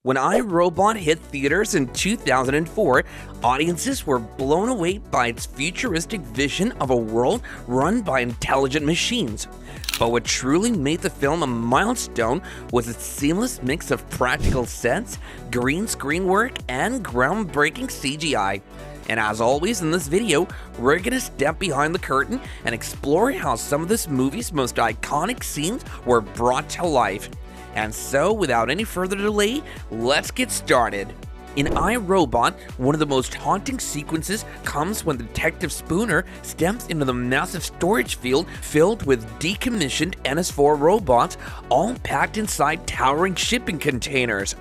When I, Robot hit theaters in 2004, audiences were blown away by its futuristic vision of a world run by intelligent machines. But what truly made the film a milestone was its seamless mix of practical sets, green screen work, and groundbreaking CGI. And as always in this video, we're gonna step behind the curtain and explore how some of this movie's most iconic scenes were brought to life. And so, without any further delay, let's get started. In I, Robot, one of the most haunting sequences comes when Detective Spooner steps into the massive storage field filled with decommissioned NS4 robots, all packed inside towering shipping containers.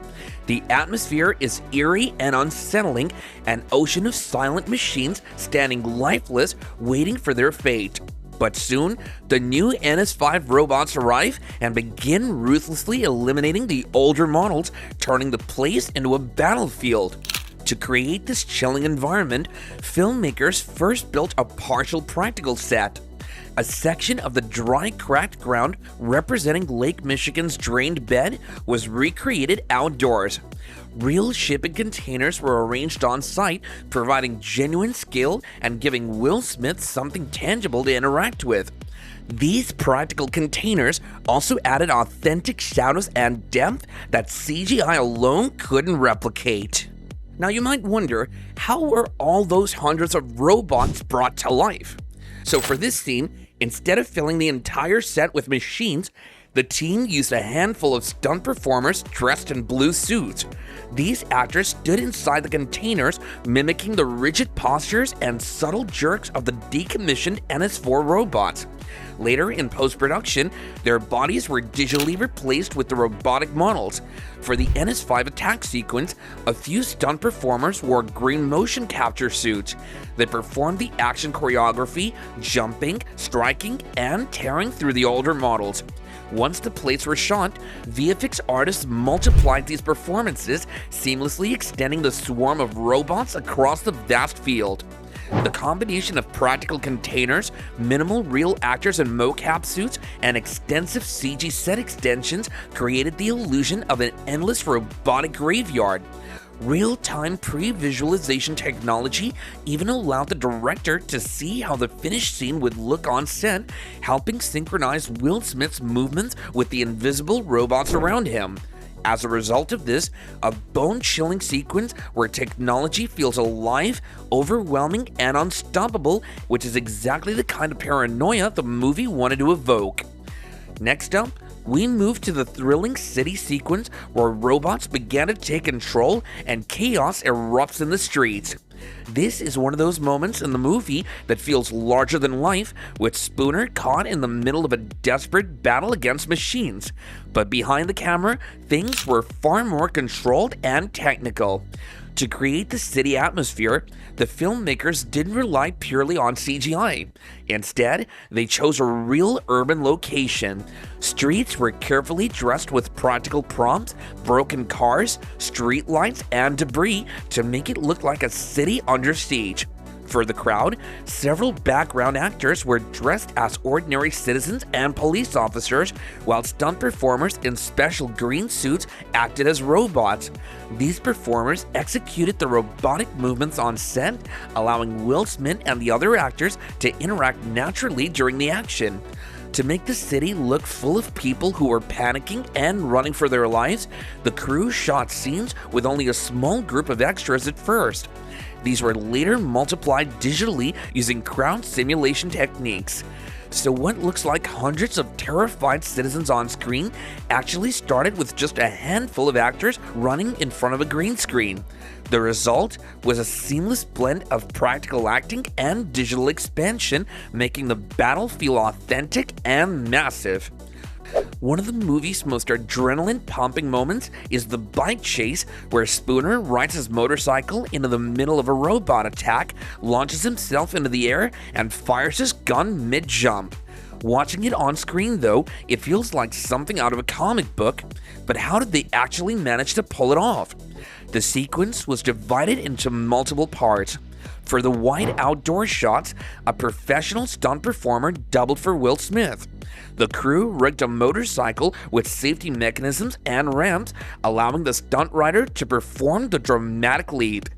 The atmosphere is eerie and unsettling, an ocean of silent machines standing lifeless, waiting for their fate. But soon, the new NS5 robots arrive and begin ruthlessly eliminating the older models, turning the place into a battlefield. To create this chilling environment, filmmakers first built a partial practical set. A section of the dry, cracked ground representing Lake Michigan's drained bed was recreated outdoors. Real shipping containers were arranged on site, providing genuine scale and giving Will Smith something tangible to interact with. These practical containers also added authentic shadows and depth that CGI alone couldn't replicate. Now you might wonder, how were all those hundreds of robots brought to life? So for this scene, instead of filling the entire set with machines, the team used a handful of stunt performers dressed in blue suits. These actors stood inside the containers, mimicking the rigid postures and subtle jerks of the decommissioned NS4 robots. Later, in post-production, their bodies were digitally replaced with the robotic models. For the NS5 attack sequence, a few stunt performers wore green motion capture suits. They performed the action choreography, jumping, striking, and tearing through the older models. Once the plates were shot, VFX artists multiplied these performances, seamlessly extending the swarm of robots across the vast field. The combination of practical containers, minimal real actors in mocap suits, and extensive CG set extensions created the illusion of an endless robotic graveyard. Real-time pre-visualization technology even allowed the director to see how the finished scene would look on set, helping synchronize Will Smith's movements with the invisible robots around him. As a result of this, a bone-chilling sequence where technology feels alive, overwhelming, and unstoppable, which is exactly the kind of paranoia the movie wanted to evoke. Next up, we move to the thrilling city sequence where robots began to take control and chaos erupts in the streets. This is one of those moments in the movie that feels larger than life, with Spooner caught in the middle of a desperate battle against machines. But behind the camera, things were far more controlled and technical. To create the city atmosphere, the filmmakers didn't rely purely on CGI. Instead, they chose a real urban location. Streets were carefully dressed with practical props, broken cars, street lights, and debris to make it look like a city under siege. For the crowd, several background actors were dressed as ordinary citizens and police officers, while stunt performers in special green suits acted as robots. These performers executed the robotic movements on set, allowing Will Smith and the other actors to interact naturally during the action. To make the city look full of people who were panicking and running for their lives, the crew shot scenes with only a small group of extras at first. These were later multiplied digitally using crowd simulation techniques. So what looks like hundreds of terrified citizens on screen actually started with just a handful of actors running in front of a green screen. The result was a seamless blend of practical acting and digital expansion, making the battle feel authentic and massive. One of the movie's most adrenaline-pumping moments is the bike chase, where Spooner rides his motorcycle into the middle of a robot attack, launches himself into the air, and fires his gun mid-jump. Watching it on screen, though, it feels like something out of a comic book, but how did they actually manage to pull it off? The sequence was divided into multiple parts. For the wide outdoor shots, a professional stunt performer doubled for Will Smith. The crew rigged a motorcycle with safety mechanisms and ramps, allowing the stunt rider to perform the dramatic leap.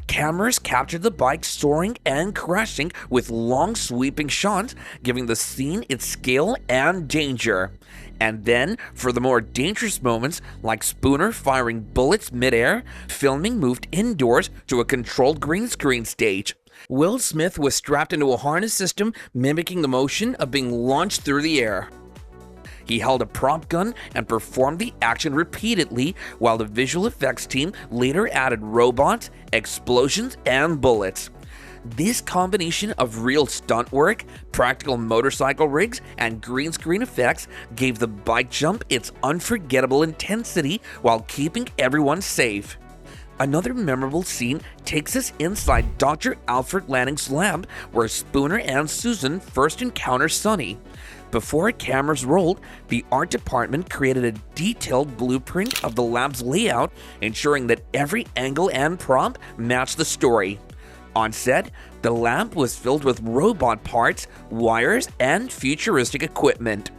Cameras captured the bike soaring and crashing with long sweeping shots, giving the scene its scale and danger. And then, for the more dangerous moments, like Spooner firing bullets midair, filming moved indoors to a controlled green screen stage. Will Smith was strapped into a harness system mimicking the motion of being launched through the air. He held a prop gun and performed the action repeatedly, while the visual effects team later added robots, explosions, and bullets. This combination of real stunt work, practical motorcycle rigs, and green screen effects gave the bike jump its unforgettable intensity while keeping everyone safe. Another memorable scene takes us inside Dr. Alfred Lanning's lab, where Spooner and Susan first encounter Sonny. Before cameras rolled, the art department created a detailed blueprint of the lab's layout, ensuring that every angle and prop matched the story. On set, the lab was filled with robot parts, wires, and futuristic equipment.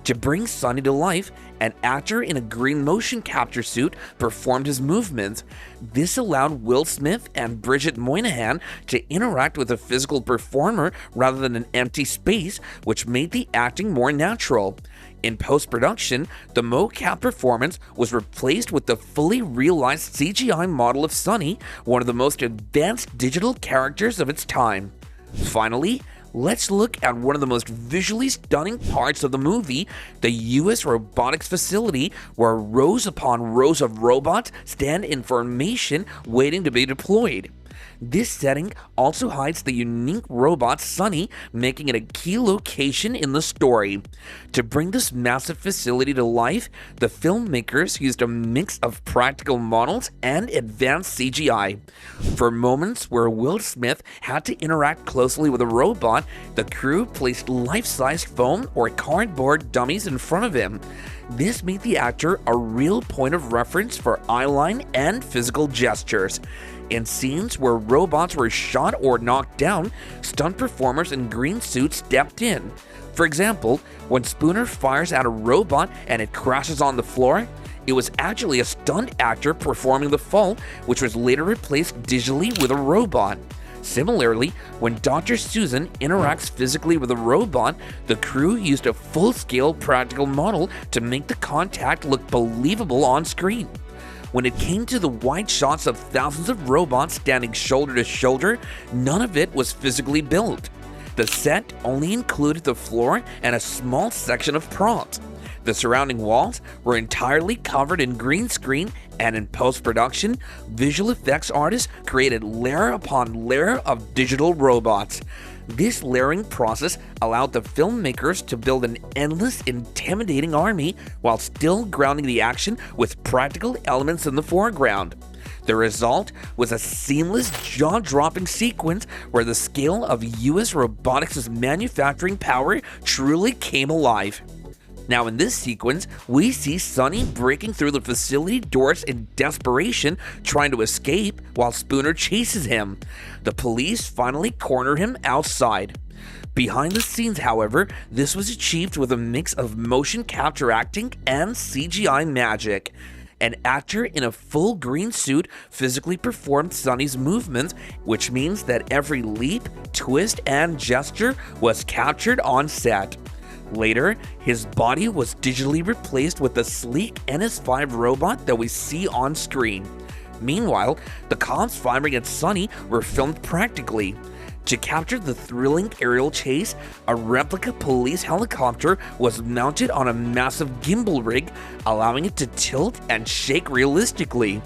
To bring Sonny to life, an actor in a green motion capture suit performed his movements. This allowed Will Smith and Bridget Moynihan to interact with a physical performer rather than an empty space, which made the acting more natural. In post-production, the mocap performance was replaced with the fully realized CGI model of Sonny, one of the most advanced digital characters of its time. Finally, let's look at one of the most visually stunning parts of the movie, the US Robotics facility, where rows upon rows of robots stand in formation waiting to be deployed. This setting also hides the unique robot Sonny, making it a key location in the story. To bring this massive facility to life, the filmmakers used a mix of practical models and advanced CGI. For moments where Will Smith had to interact closely with a robot, the crew placed life-sized foam or cardboard dummies in front of him. This made the actor a real point of reference for eyeline and physical gestures. In scenes where robots were shot or knocked down, stunt performers in green suits stepped in. For example, when Spooner fires at a robot and it crashes on the floor, it was actually a stunt actor performing the fall, which was later replaced digitally with a robot. Similarly, when Dr. Susan interacts physically with a robot, the crew used a full-scale practical model to make the contact look believable on screen. When it came to the wide shots of thousands of robots standing shoulder to shoulder, none of it was physically built. The set only included the floor and a small section of props. The surrounding walls were entirely covered in green screen, and in post-production, visual effects artists created layer upon layer of digital robots. This layering process allowed the filmmakers to build an endless, intimidating army while still grounding the action with practical elements in the foreground. The result was a seamless, jaw-dropping sequence where the scale of US Robotics' manufacturing power truly came alive. Now in this sequence, we see Sonny breaking through the facility doors in desperation, trying to escape while Spooner chases him. The police finally corner him outside. Behind the scenes, however, this was achieved with a mix of motion capture acting and CGI magic. An actor in a full green suit physically performed Sonny's movements, which means that every leap, twist, and gesture was captured on set. Later, his body was digitally replaced with the sleek NS5 robot that we see on screen. Meanwhile, the cops firing at Sonny were filmed practically. To capture the thrilling aerial chase, a replica police helicopter was mounted on a massive gimbal rig, allowing it to tilt and shake realistically.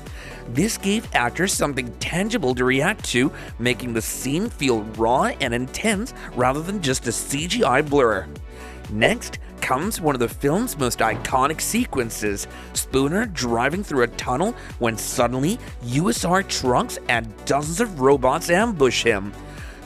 This gave actors something tangible to react to, making the scene feel raw and intense rather than just a CGI blur. Next comes one of the film's most iconic sequences, Spooner driving through a tunnel when suddenly USR trucks and dozens of robots ambush him.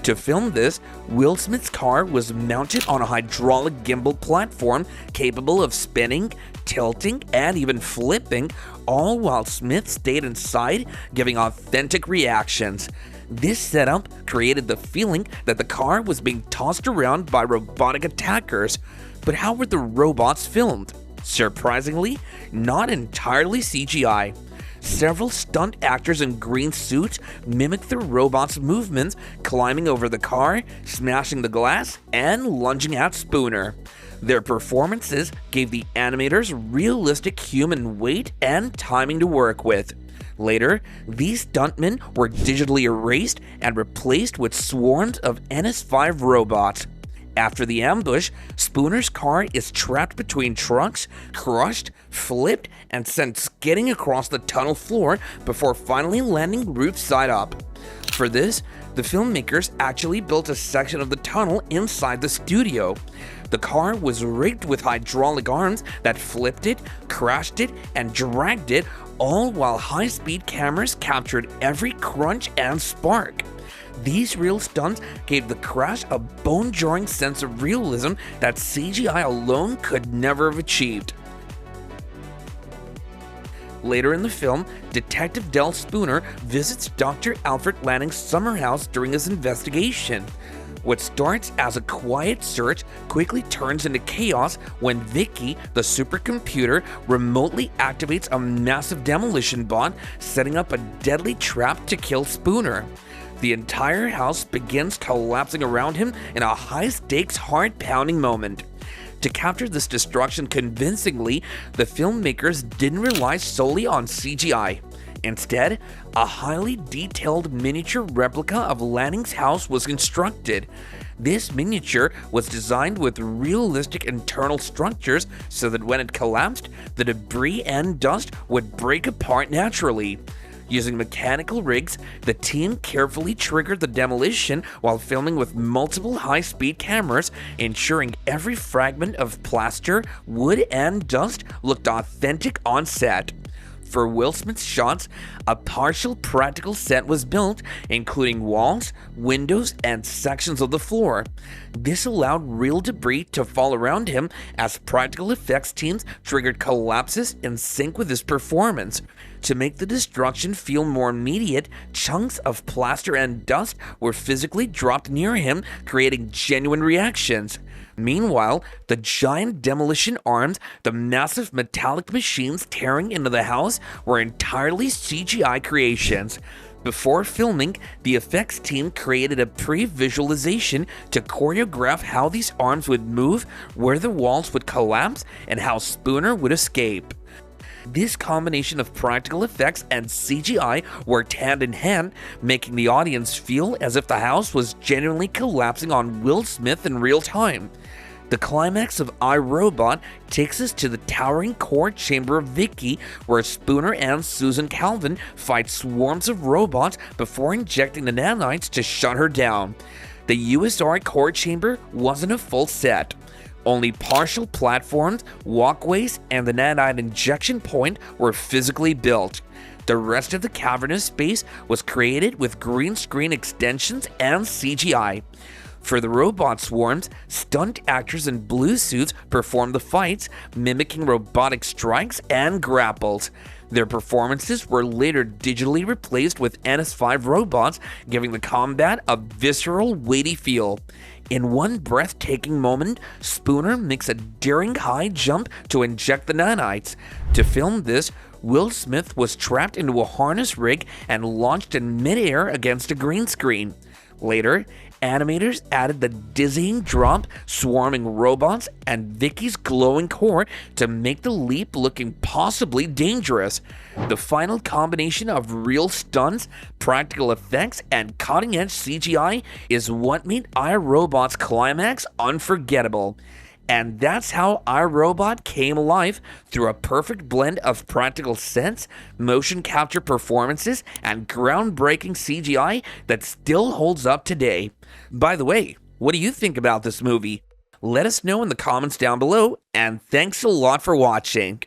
To film this, Will Smith's car was mounted on a hydraulic gimbal platform capable of spinning, tilting, and even flipping, all while Smith stayed inside, giving authentic reactions. This setup created the feeling that the car was being tossed around by robotic attackers. But how were the robots filmed? Surprisingly, not entirely CGI. Several stunt actors in green suits mimicked the robots' movements, climbing over the car, smashing the glass, and lunging at Spooner. Their performances gave the animators realistic human weight and timing to work with. Later, these stuntmen were digitally erased and replaced with swarms of NS5 robots. After the ambush, Spooner's car is trapped between trucks, crushed, flipped, and sent skidding across the tunnel floor before finally landing roof side up. For this, the filmmakers actually built a section of the tunnel inside the studio. The car was rigged with hydraulic arms that flipped it, crashed it, and dragged it, all while high-speed cameras captured every crunch and spark. These real stunts gave the crash a bone-jarring sense of realism that CGI alone could never have achieved. Later in the film, Detective Del Spooner visits Dr. Alfred Lanning's summer house during his investigation. What starts as a quiet search quickly turns into chaos when Vicky, the supercomputer, remotely activates a massive demolition bot, setting up a deadly trap to kill Spooner. The entire house begins collapsing around him in a high-stakes, heart-pounding moment. To capture this destruction convincingly, the filmmakers didn't rely solely on CGI. Instead, a highly detailed miniature replica of Lanning's house was constructed. This miniature was designed with realistic internal structures so that when it collapsed, the debris and dust would break apart naturally. Using mechanical rigs, the team carefully triggered the demolition while filming with multiple high-speed cameras, ensuring every fragment of plaster, wood, and dust looked authentic on set. For Will Smith's shots, a partial practical set was built, including walls, windows, and sections of the floor. This allowed real debris to fall around him as practical effects teams triggered collapses in sync with his performance. To make the destruction feel more immediate, chunks of plaster and dust were physically dropped near him, creating genuine reactions. Meanwhile, the giant demolition arms, the massive metallic machines tearing into the house, were entirely CGI creations. Before filming, the effects team created a pre-visualization to choreograph how these arms would move, where the walls would collapse, and how Spooner would escape. This combination of practical effects and CGI worked hand in hand, making the audience feel as if the house was genuinely collapsing on Will Smith in real time. The climax of I, Robot takes us to the towering core chamber of Vicky, where Spooner and Susan Calvin fight swarms of robots before injecting the nanites to shut her down. The USR core chamber wasn't a full set. Only partial platforms, walkways, and the nanite injection point were physically built. The rest of the cavernous space was created with green screen extensions and CGI. For the robot swarms, stunt actors in blue suits performed the fights, mimicking robotic strikes and grapples. Their performances were later digitally replaced with NS5 robots, giving the combat a visceral, weighty feel. In one breathtaking moment, Spooner makes a daring high jump to inject the nanites. To film this, Will Smith was trapped into a harness rig and launched in midair against a green screen. Later, animators added the dizzying drop, swarming robots, and Vicky's glowing core to make the leap look impossibly dangerous. The final combination of real stunts, practical effects, and cutting-edge CGI is what made I, Robot's climax unforgettable. And that's how iRobot came alive, through a perfect blend of practical sets, motion capture performances, and groundbreaking CGI that still holds up today. By the way, what do you think about this movie? Let us know in the comments down below, and thanks a lot for watching.